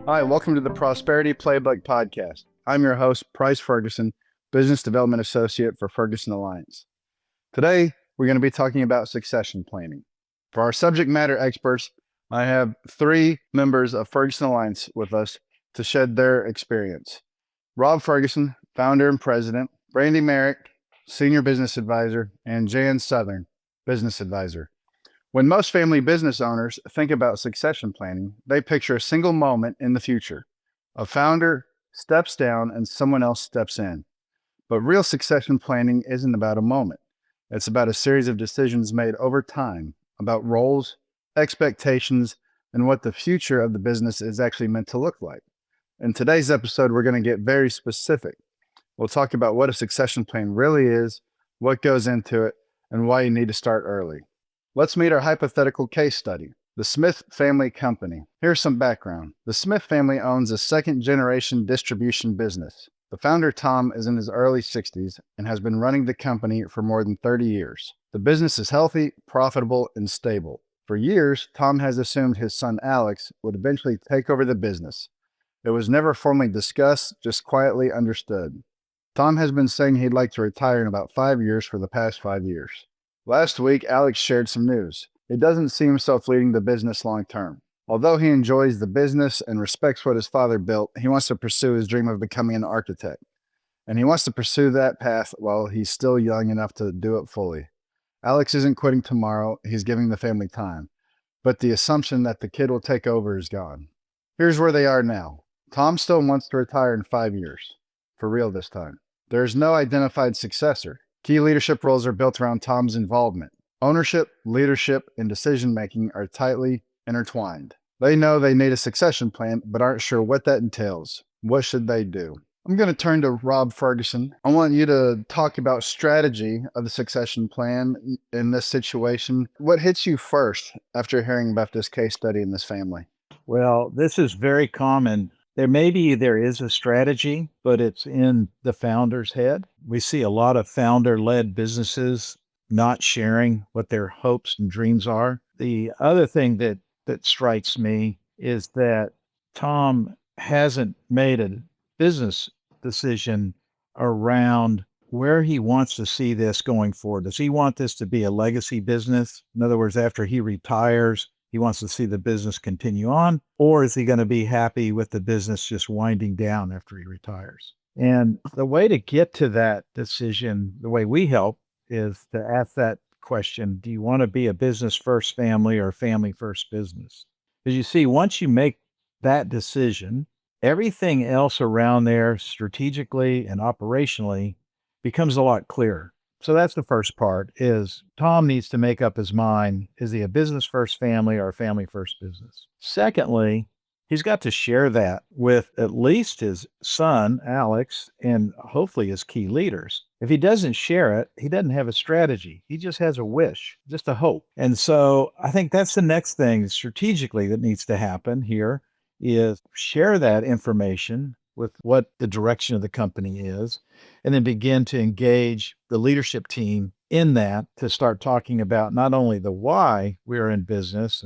Hi, welcome to the Prosperity Playbook podcast. I'm your host, Bryce Ferguson, Business Development Associate for Ferguson Alliance. Today, we're going to be talking about succession planning. For our subject matter experts, I have three members of Ferguson Alliance with us to shed their experience. Rob Ferguson, founder and president, Brandi Marek, senior business advisor, and Jan Southern, business advisor. When most family business owners think about succession planning, they picture a single moment in the future. A founder steps down and someone else steps in. But real succession planning isn't about a moment. It's about a series of decisions made over time about roles, expectations, and what the future of the business is actually meant to look like. In today's episode, we're going to get very specific. We'll talk about what a succession plan really is, what goes into it, and why you need to start early. Let's meet our hypothetical case study, the Smith Family Company. Here's some background. The Smith family owns a second-generation distribution business. The founder, Tom, is in his early 60s and has been running the company for more than 30 years. The business is healthy, profitable, and stable. For years, Tom has assumed his son, Alex, would eventually take over the business. It was never formally discussed, just quietly understood. Tom has been saying he'd like to retire in about 5 years for the past 5 years. Last week, Alex shared some news. It doesn't seem self-leading the business long term. Although he enjoys the business and respects what his father built, he wants to pursue his dream of becoming an architect. And he wants to pursue that path while he's still young enough to do it fully. Alex isn't quitting tomorrow, he's giving the family time. But the assumption that the kid will take over is gone. Here's where they are now. Tom still wants to retire in 5 years. For real this time. There is no identified successor. Key leadership roles are built around Tom's involvement. Ownership, leadership, and decision-making are tightly intertwined. They know they need a succession plan, but aren't sure what that entails. What should they do? I'm going to turn to Rob Ferguson. I want you to talk about strategy of the succession plan in this situation. What hits you first after hearing about this case study in this family? Well, this is very common. There is a strategy, but it's in the founder's head. We see a lot of founder-led businesses not sharing what their hopes and dreams are. The other thing that strikes me is that Tom hasn't made a business decision around where he wants to see this going forward. Does he want this to be a legacy business? In other words, after he retires, he wants to see the business continue on, or is he going to be happy with the business just winding down after he retires? And the way to get to that decision, the way we help, is to ask that question: do you want to be a business first family or a family first business? Because you see, once you make that decision, everything else around there strategically and operationally becomes a lot clearer. So that's the first part, is Tom needs to make up his mind. Is he a business first family or a family first business? Secondly, he's got to share that with at least his son, Alex, and hopefully his key leaders. If he doesn't share it, he doesn't have a strategy. He just has a wish, just a hope. And so I think that's the next thing strategically that needs to happen here, is share that information with what the direction of the company is, and then begin to engage the leadership team in that to start talking about not only the why we're in business,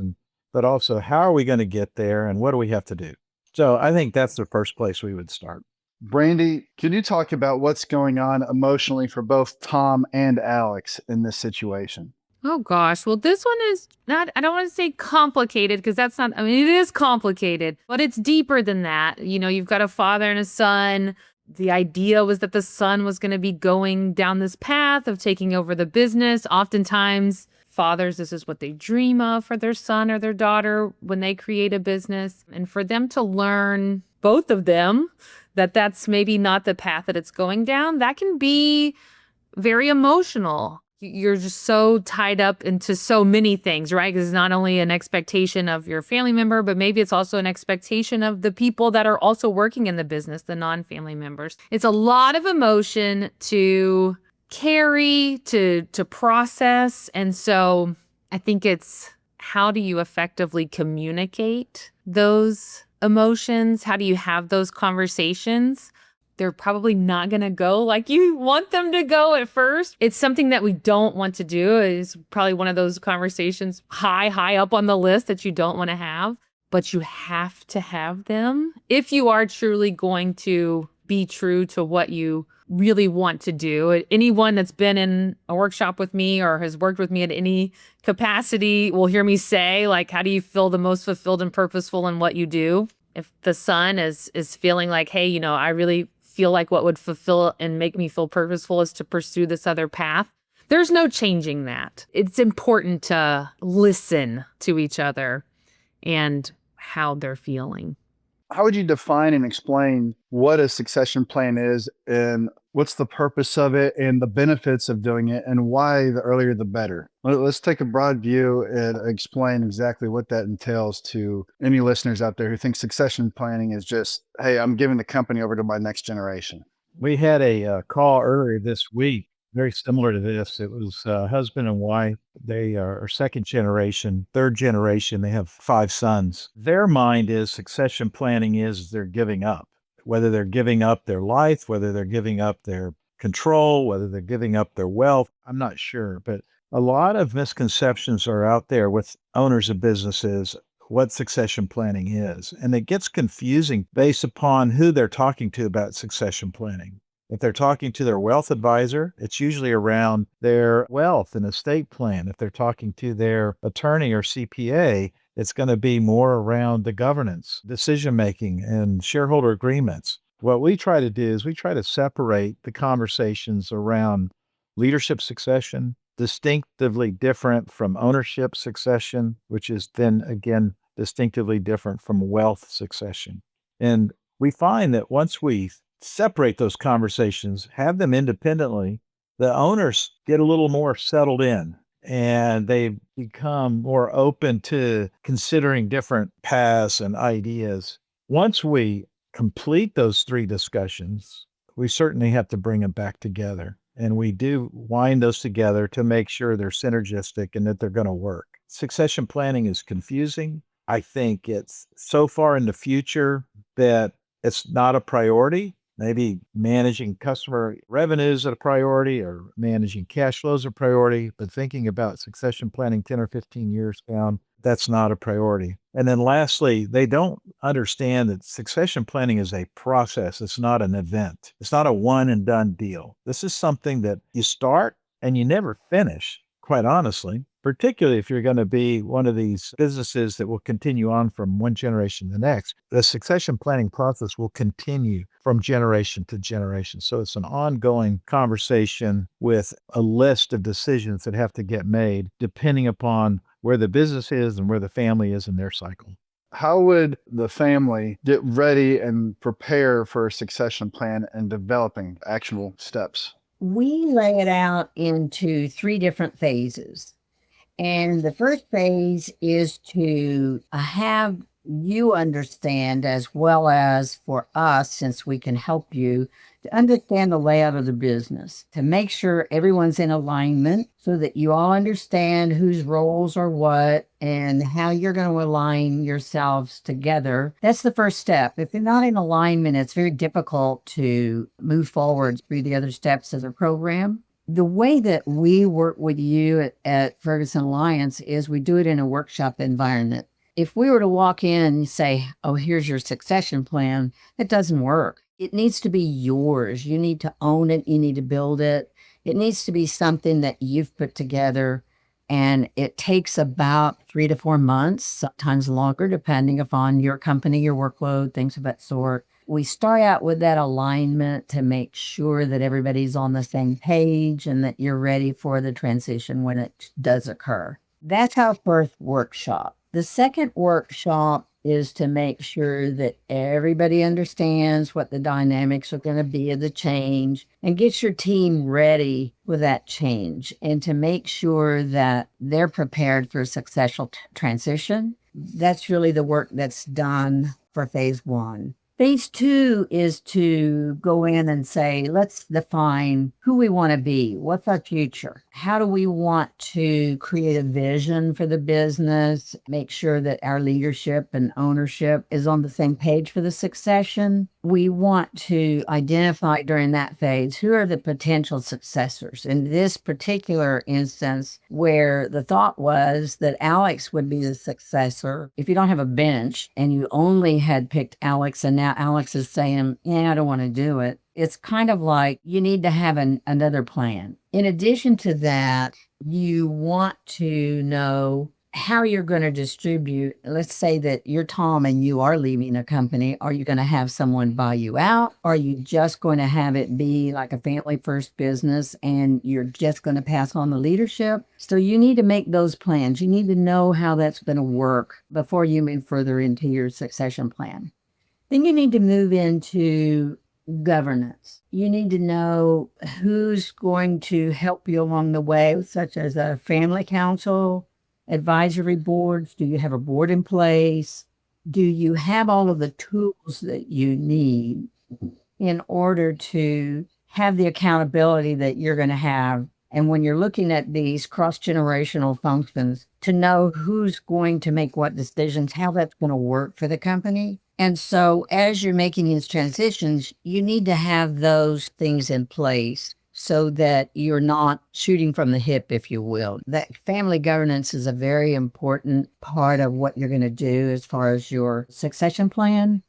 but also how are we going to get there and what do we have to do. So I think that's the first place we would start. Brandi, can you talk about what's going on emotionally for both Tom and Alex in this situation? Oh gosh. Well, this one is not, I don't want to say complicated because that's not, I mean, it is complicated, but it's deeper than that. You know, you've got a father and a son. The idea was that the son was going to be going down this path of taking over the business. Oftentimes, fathers, this is what they dream of for their son or their daughter when they create a business. And for them to learn, both of them, that that's maybe not the path that it's going down, that can be very emotional. You're just so tied up into so many things, right? Because it's not only an expectation of your family member, but maybe it's also an expectation of the people that are also working in the business, the non-family members. It's a lot of emotion to carry, to process. And so I think it's, how do you effectively communicate those emotions? How do you have those conversations? They're probably not going to go like you want them to go at first. It's something that we don't want to do. It's probably one of those conversations high up on the list that you don't want to have. but you have to have them if you are truly going to be true to what you really want to do. Anyone that's been in a workshop with me or has worked with me at any capacity will hear me say, like, how do you feel the most fulfilled and purposeful in what you do? If the son is feeling like, hey, I really feel like what would fulfill and make me feel purposeful is to pursue this other path, there's no changing that. It's important to listen to each other and how they're feeling. How would you define and explain what a succession plan is and what's the purpose of it and the benefits of doing it and why the earlier the better? Let's take a broad view and explain exactly what that entails to any listeners out there who think succession planning is just, hey, I'm giving the company over to my next generation. We had a call earlier this week, very similar to this. It was husband and wife. They are second generation, third generation. They have 5 sons. Their mind is succession planning is they're giving up, whether they're giving up their life, whether they're giving up their control, whether they're giving up their wealth. I'm not sure, but a lot of misconceptions are out there with owners of businesses what succession planning is. And it gets confusing based upon who they're talking to about succession planning. If they're talking to their wealth advisor, it's usually around their wealth and estate plan. If they're talking to their attorney or CPA, it's going to be more around the governance, decision-making, and shareholder agreements. What we try to do is we try to separate the conversations around leadership succession, distinctively different from ownership succession, which is then again distinctively different from wealth succession. And we find that once we separate those conversations, have them independently, the owners get a little more settled in and they become more open to considering different paths and ideas. Once we complete those 3 discussions, we certainly have to bring them back together. And we do wind those together to make sure they're synergistic and that they're going to work. Succession planning is confusing. I think it's so far in the future that it's not a priority. Maybe managing customer revenues are a priority or managing cash flows are a priority, but thinking about succession planning 10 or 15 years down, that's not a priority. And then lastly, they don't understand that succession planning is a process. It's not an event. It's not a one and done deal. This is something that you start and you never finish, quite honestly, particularly if you're going to be one of these businesses that will continue on from one generation to the next. The succession planning process will continue from generation to generation. So it's an ongoing conversation with a list of decisions that have to get made depending upon where the business is and where the family is in their cycle. How would the family get ready and prepare for a succession plan and developing actual steps? We lay it out into 3 different phases. And the first phase is to have you understand, as well as for us, since we can help you, to understand the layout of the business, to make sure everyone's in alignment so that you all understand whose roles are what and how you're going to align yourselves together. That's the first step. If you're not in alignment, it's very difficult to move forward through the other steps of the program. The way that we work with you at Ferguson Alliance is we do it in a workshop environment. If we were to walk in and say, oh, here's your succession plan, it doesn't work. It needs to be yours. You need to own it. You need to build it. It needs to be something that you've put together. And it takes about 3 to 4 months, sometimes longer, depending upon your company, your workload, things of that sort. We start out with that alignment to make sure that everybody's on the same page and that you're ready for the transition when it does occur. That's our first workshop. The second workshop is to make sure that everybody understands what the dynamics are going to be of the change and get your team ready with that change and to make sure that they're prepared for a successful transition. That's really the work that's done for phase 1. Phase 2 is to go in and say, let's define who we want to be. What's our future? How do we want to create a vision for the business? Make sure that our leadership and ownership is on the same page for the succession. we want to identify during that phase who are the potential successors. In this particular instance, where the thought was that Alex would be the successor, if you don't have a bench and you only had picked Alex and now Alex is saying, yeah, I don't want to do it, it's kind of like you need to have another plan. In addition to that, you want to know how you're going to distribute. Let's say that you're Tom and you are leaving a company. Are you going to have someone buy you out? Are you just going to have it be like a family first business and you're just going to pass on the leadership? So you need to make those plans. You need to know how that's going to work before you move further into your succession plan. Then you need to move into governance. You need to know who's going to help you along the way, such as a family council, advisory boards. Do you have a board in place? Do you have all of the tools that you need in order to have the accountability that you're going to have? And when you're looking at these cross-generational functions, to know who's going to make what decisions, how that's going to work for the company. And so as you're making these transitions, you need to have those things in place so that you're not shooting from the hip, if you will. That family governance is a very important part of what you're going to do as far as your succession plan.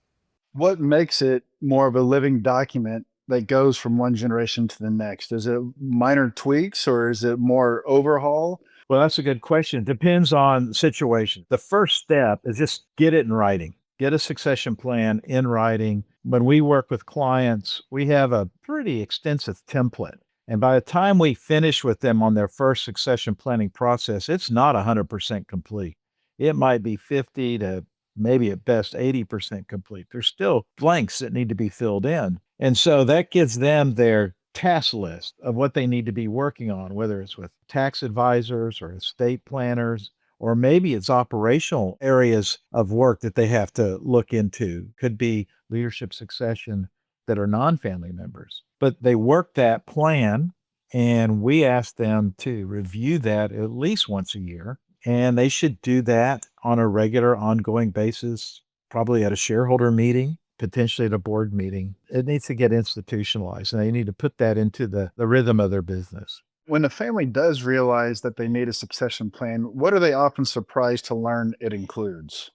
What makes it more of a living document that goes from one generation to the next? Is it minor tweaks or is it more overhaul? Well, that's a good question. Depends on the situation. The first step is just get it in writing. Get a succession plan in writing. When we work with clients, we have a pretty extensive template. And by the time we finish with them on their first succession planning process, it's not 100% complete. It might be 50 to maybe at best 80% complete. There's still blanks that need to be filled in. And so that gives them their task list of what they need to be working on, whether it's with tax advisors or estate planners, or maybe it's operational areas of work that they have to look into. Could be leadership succession that are non-family members. But they work that plan, and we ask them to review that at least once a year. And they should do that on a regular, ongoing basis, probably at a shareholder meeting, potentially at a board meeting. It needs to get institutionalized, and they need to put that into the rhythm of their business. When a family does realize that they need a succession plan, what are they often surprised to learn it includes?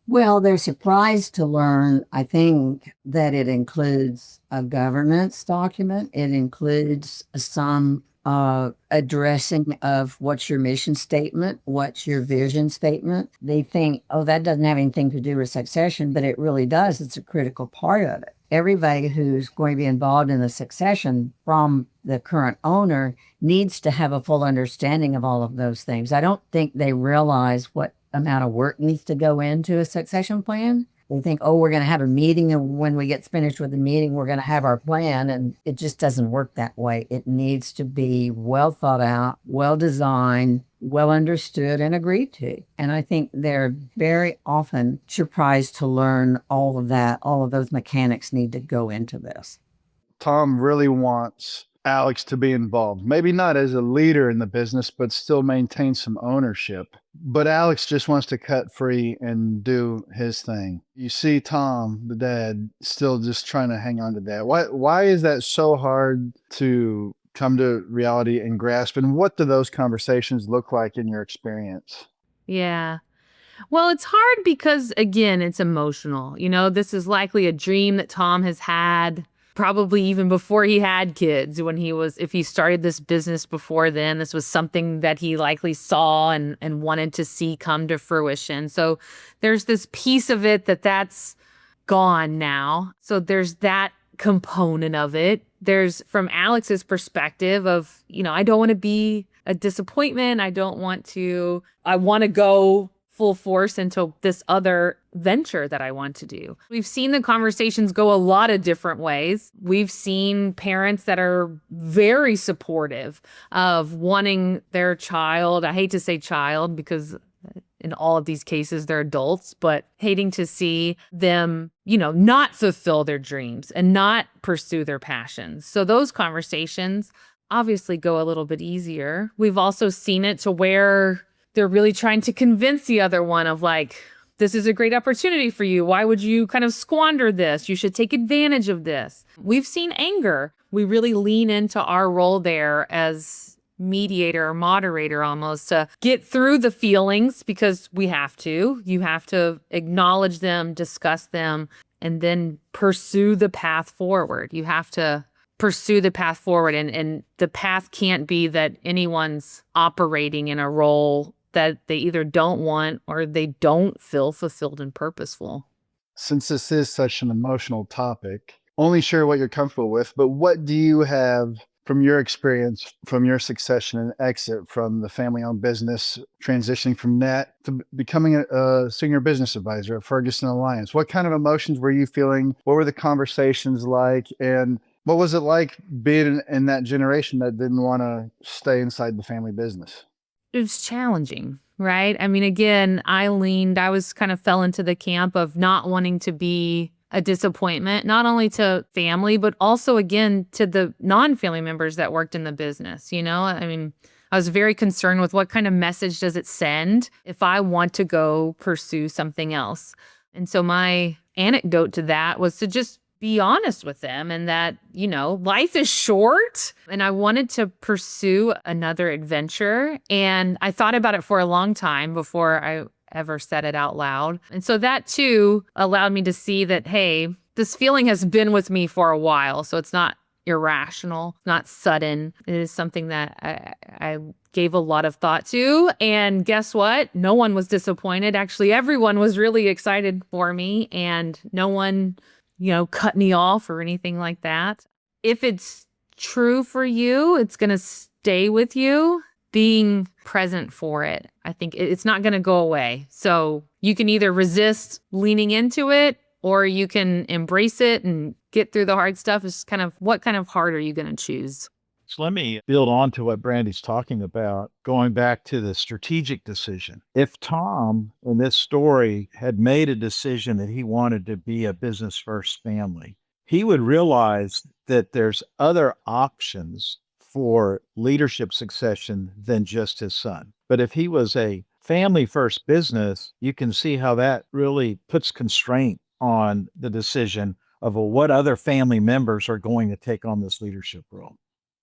Well, they're surprised to learn, I think, that it includes a governance document. It includes some addressing of what's your mission statement, what's your vision statement. They think, oh, that doesn't have anything to do with succession, but it really does. It's a critical part of it. Everybody who's going to be involved in the succession from the current owner needs to have a full understanding of all of those things. I don't think they realize what amount of work needs to go into a succession plan. They think, oh, we're going to have a meeting, and when we get finished with the meeting, we're going to have our plan. And it just doesn't work that way. It needs to be well thought out, well designed, well understood, and agreed to. And I think they're very often surprised to learn all of that. All of those mechanics need to go into this. Tom really wants Alex to be involved, maybe not as a leader in the business, but still maintain some ownership. But Alex just wants to cut free and do his thing. You see Tom, the dad, still just trying to hang on to that. Why is that so hard to come to reality and grasp? And what do those conversations look like in your experience? Yeah. Well, it's hard because, again, it's emotional. This is likely a dream that Tom has had, probably even before he had kids. If he started this business before then, this was something that he likely saw and wanted to see come to fruition. So there's this piece of it that's gone now. So there's that component of it. There's, from Alex's perspective of, I don't want to be a disappointment. I want to go full force into this other venture that I want to do. We've seen the conversations go a lot of different ways. We've seen parents that are very supportive of wanting their child, I hate to say child because in all of these cases they're adults, but hating to see them, not fulfill their dreams and not pursue their passions. So those conversations obviously go a little bit easier. We've also seen it to where they're really trying to convince the other one of like, this is a great opportunity for you. Why would you kind of squander this? You should take advantage of this. We've seen anger. We really lean into our role there as mediator or moderator almost to get through the feelings, because we have to. You have to acknowledge them, discuss them, and then pursue the path forward. You have to pursue the path forward. And the path can't be that anyone's operating in a role that they either don't want or they don't feel fulfilled and purposeful. Since this is such an emotional topic, only share what you're comfortable with, but what do you have from your experience, from your succession and exit from the family-owned business, transitioning from that to becoming a senior business advisor at Ferguson Alliance? What kind of emotions were you feeling? What were the conversations like? And what was it like being in that generation that didn't want to stay inside the family business? It was challenging, right? I mean, again, I kind of fell into the camp of not wanting to be a disappointment, not only to family, but also, again, to the non-family members that worked in the business. I mean, I was very concerned with what kind of message does it send if I want to go pursue something else. And so my anecdote to that was to just be honest with them, and that, life is short, and I wanted to pursue another adventure. And I thought about it for a long time before I ever said it out loud. And so that too allowed me to see that, hey, this feeling has been with me for a while. So it's not irrational, not sudden. It is something that I gave a lot of thought to. And guess what? No one was disappointed. Actually, everyone was really excited for me, and no one cut me off or anything like that. If it's true for you, it's going to stay with you. Being present for it, I think it's not going to go away. So you can either resist leaning into it, or you can embrace it and get through the hard stuff. It's kind of, what kind of heart are you going to choose? So let me build on to what Brandi's talking about, going back to the strategic decision. If Tom in this story had made a decision that he wanted to be a business first family, he would realize that there's other options for leadership succession than just his son. But if he was a family first business, you can see how that really puts constraint on the decision of what other family members are going to take on this leadership role.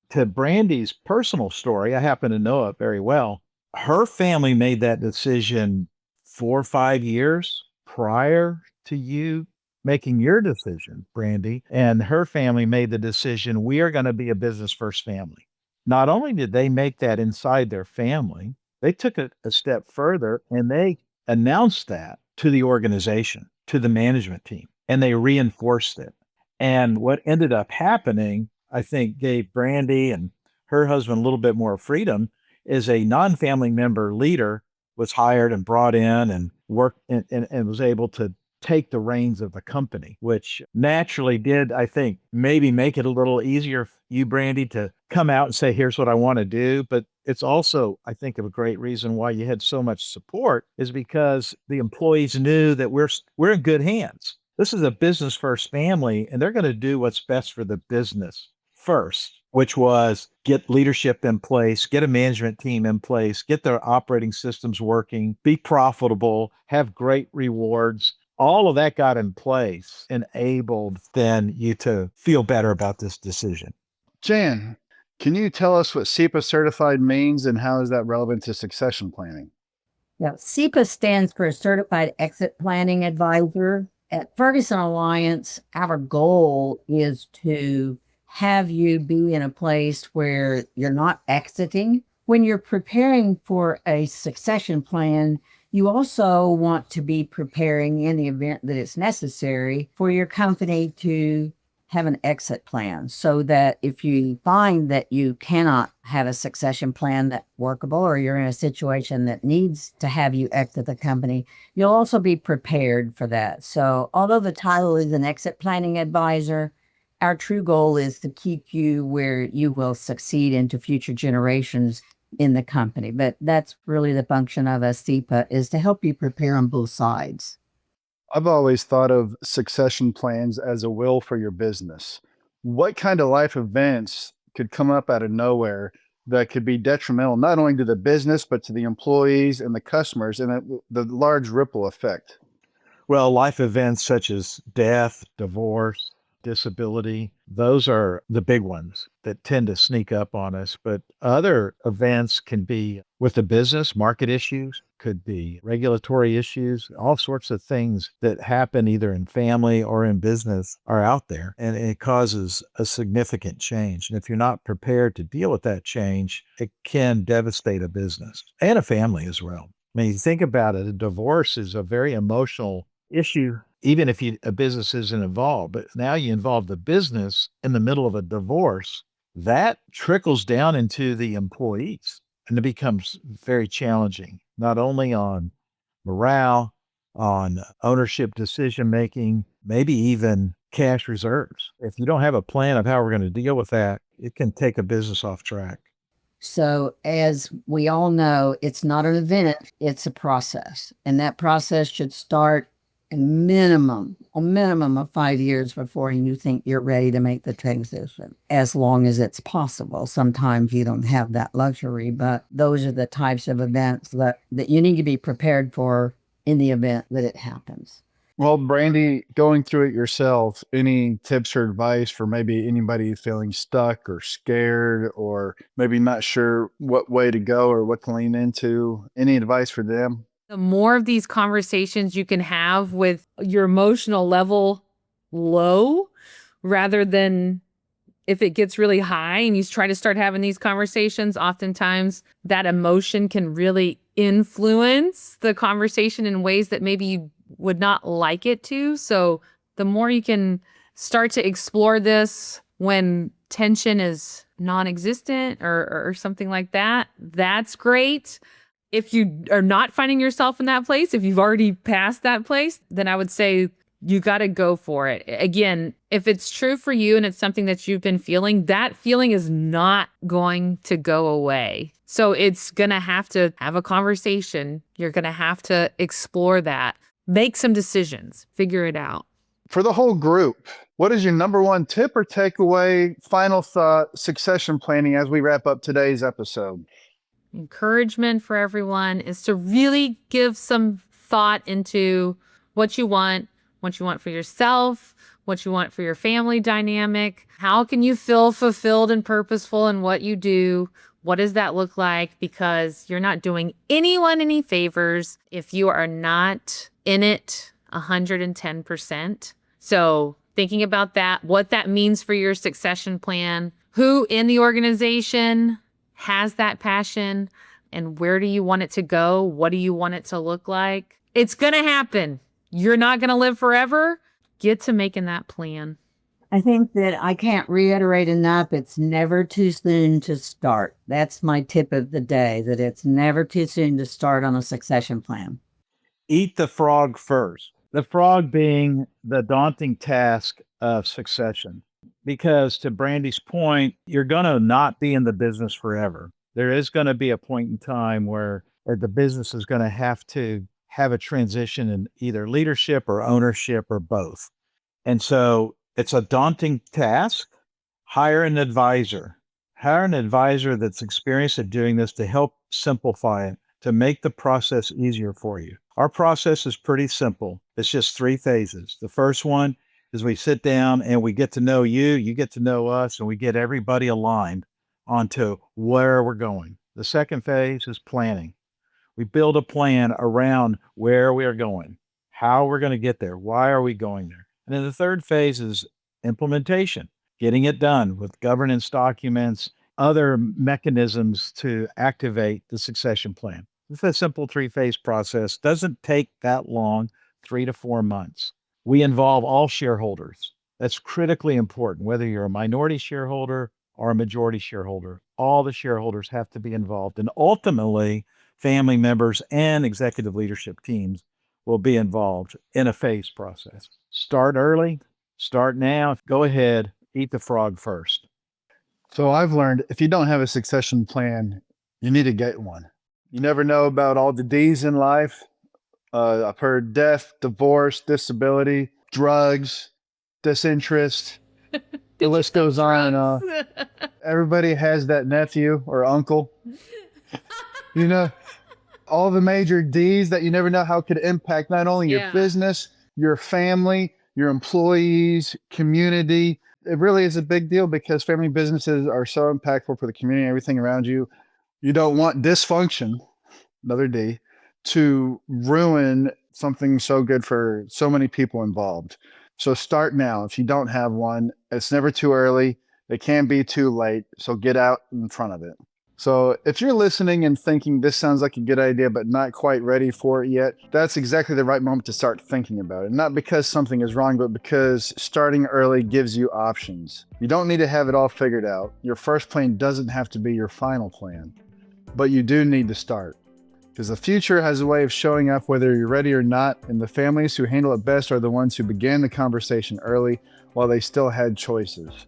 To Brandi's personal story, I happen to know it very well. Her family made that decision 4 or 5 years prior to you making your decision, Brandi. And her family made the decision, we are going to be a business first family. Not only did they make that inside their family, they took it a step further and they announced that to the organization, to the management team, and they reinforced it. And what ended up happening, I think, gave Brandi and her husband a little bit more freedom, is a non-family member leader was hired and brought in and worked and was able to take the reins of the company, which naturally did, I think, maybe make it a little easier for you, Brandi, to come out and say, here's what I want to do. But it's also, I think, a great reason why you had so much support is because the employees knew that we're in good hands. This is a business first family, and they're going to do what's best for the business first, which was get leadership in place, get a management team in place, get their operating systems working, be profitable, have great rewards. All of that got in place, enabled then you to feel better about this decision. Jan, can you tell us what SEPA certified means and how is that relevant to succession planning? Now, SEPA stands for Certified Exit Planning Advisor. At Ferguson Alliance, our goal is to have you be in a place where you're not exiting. When you're preparing for a succession plan, you also want to be preparing in the event that it's necessary for your company to have an exit plan, so that if you find that you cannot have a succession plan that's workable, or you're in a situation that needs to have you exit the company, you'll also be prepared for that. So although the title is an exit planning advisor, our true goal is to keep you where you will succeed into future generations in the company. But that's really the function of a SEPA, is to help you prepare on both sides. I've always thought of succession plans as a will for your business. What kind of life events could come up out of nowhere that could be detrimental, not only to the business, but to the employees and the customers, and the large ripple effect? Well, life events such as death, divorce, disability, those are the big ones that tend to sneak up on us. But other events can be with the business, market issues, could be regulatory issues, all sorts of things that happen either in family or in business are out there. And it causes a significant change. And if you're not prepared to deal with that change, it can devastate a business and a family as well. I mean, you think about it, a divorce is a very emotional issue, even if a business isn't involved. But now you involve the business in the middle of a divorce, that trickles down into the employees. And it becomes very challenging, not only on morale, on ownership decision making, maybe even cash reserves. If you don't have a plan of how we're going to deal with that, it can take a business off track. So, as we all know, it's not an event, it's a process. And that process should start a minimum of 5 years before you think you're ready to make the transition, as long as it's possible. Sometimes you don't have that luxury, but those are the types of events that you need to be prepared for in the event that it happens. Well, Brandi, going through it yourself, any tips or advice for maybe anybody feeling stuck or scared or maybe not sure what way to go or what to lean into? Any advice for them? The more of these conversations you can have with your emotional level low, rather than if it gets really high and you try to start having these conversations, oftentimes that emotion can really influence the conversation in ways that maybe you would not like it to. So the more you can start to explore this when tension is non-existent or something like that, that's great. If you are not finding yourself in that place, if you've already passed that place, then I would say you got to go for it. Again, if it's true for you and it's something that you've been feeling, that feeling is not going to go away. So it's going to have a conversation. You're going to have to explore that, make some decisions, figure it out. For the whole group, what is your number one tip or takeaway, final thought, succession planning as we wrap up today's episode? Encouragement for everyone is to really give some thought into what you want for yourself, what you want for your family dynamic. How can you feel fulfilled and purposeful in what you do? What does that look like? Because you're not doing anyone any favors if you are not in it 110%. So thinking about that, what that means for your succession plan, who in the organization has that passion, and where do you want it to go? What do you want it to look like? It's going to happen. You're not going to live forever. Get to making that plan. I think that I can't reiterate enough, it's never too soon to start. That's my tip of the day, that it's never too soon to start on a succession plan. Eat the frog first. The frog being the daunting task of succession. Because to Brandi's point, you're going to not be in the business forever. There is going to be a point in time where the business is going to have a transition in either leadership or ownership or both. And so it's a daunting task. Hire an advisor. Hire an advisor that's experienced at doing this to help simplify it, to make the process easier for you. Our process is pretty simple. It's just 3 phases. The first one is we sit down and we get to know you, you get to know us, and we get everybody aligned onto where we're going. The second phase is planning. We build a plan around where we are going, how we're going to get there, why are we going there. And then the third phase is implementation, getting it done with governance documents, other mechanisms to activate the succession plan. It's a simple 3-phase process. Doesn't take that long, 3 to 4 months. We involve all shareholders. That's critically important, whether you're a minority shareholder or a majority shareholder. All the shareholders have to be involved. And ultimately, family members and executive leadership teams will be involved in a phase process. Start early, start now. Go ahead, eat the frog first. So I've learned if you don't have a succession plan, you need to get one. You never know about all the D's in life. I've heard death, divorce, disability, drugs, disinterest. The list goes on and on. Everybody has that nephew or uncle. You know, all the major D's that you never know how could impact not only your business, your family, your employees, community. It really is a big deal because family businesses are so impactful for the community and everything around you. You don't want dysfunction, another D, to ruin something so good for so many people involved. So start now. If you don't have one, it's never too early. It can be too late. So get out in front of it. So if you're listening and thinking this sounds like a good idea, but not quite ready for it yet, that's exactly the right moment to start thinking about it. Not because something is wrong, but because starting early gives you options. You don't need to have it all figured out. Your first plan doesn't have to be your final plan, but you do need to start. Because the future has a way of showing up whether you're ready or not, and the families who handle it best are the ones who began the conversation early while they still had choices.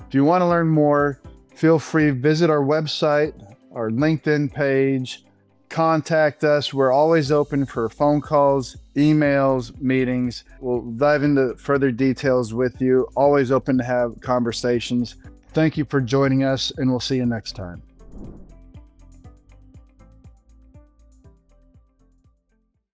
If you want to learn more, feel free to visit our website, our LinkedIn page, contact us. We're always open for phone calls, emails, meetings. We'll dive into further details with you. Always open to have conversations. Thank you for joining us, and we'll see you next time.